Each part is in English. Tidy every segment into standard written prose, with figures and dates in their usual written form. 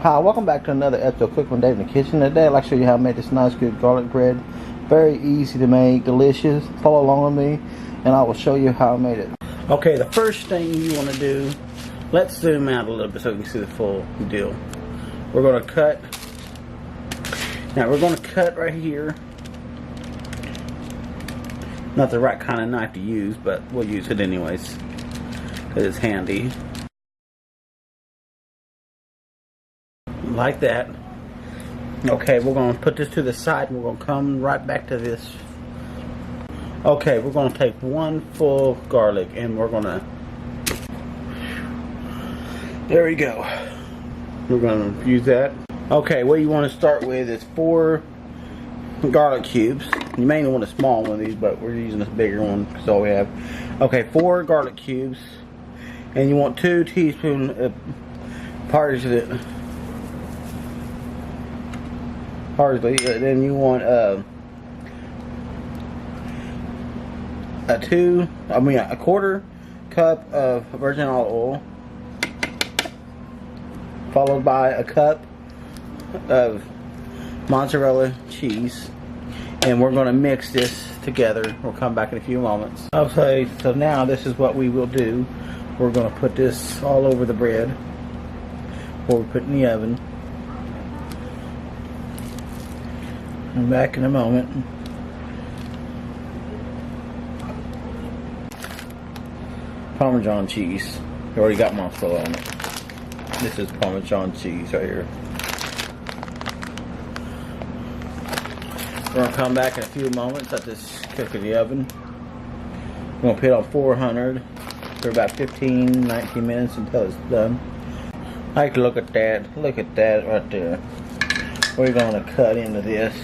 Hi, welcome back to another episode of Quick One Day in the Kitchen. Today I'd like to show you how I made this nice good garlic bread. Very easy to make, delicious. Follow along with me and I will show you how I made it. Okay, the first thing you want to do, let's zoom out a little bit so you can see the full deal. We're going to cut. Now we're going to cut right here. Not the right kind of knife to use, but we'll use it anyways because it's handy. Like that. Okay, we're going to put this to the side and we're going to come right back to this. Okay, we're going to take one full garlic and we're going to, there we go. We're going to use that. Okay, what you want to start with is 4 garlic cubes. You may want a small one of these, but we're using this bigger one because all we have. Okay, 4 garlic cubes. And you want 2 teaspoons of parsley. Then you want a quarter cup of virgin olive oil, followed by a cup of mozzarella cheese, and we're going to mix this together. We'll come back in a few moments. Okay, so now this is what we will do. We're going to put this all over the bread before we put it in the oven. I'm back in a moment. Parmesan cheese. I already got mozzarella on it. This is Parmesan cheese right here. We're going to come back in a few moments. Let this cook in the oven. We're going to put it on 400 for about 15-19 minutes until it's done. Like, look at that. Look at that right there. We're going to cut into this.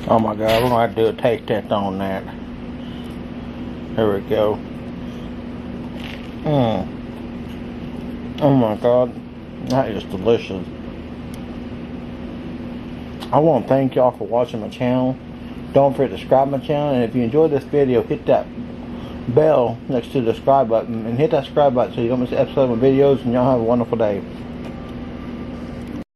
Oh my God, we're going to do a taste test on that. There we go. Oh my God, that is delicious. I want to thank y'all for watching my channel. Don't forget to subscribe to my channel, and if you enjoyed this video, hit that bell next to the subscribe button and hit that subscribe button so you don't miss an episode of my videos, and y'all have a wonderful day.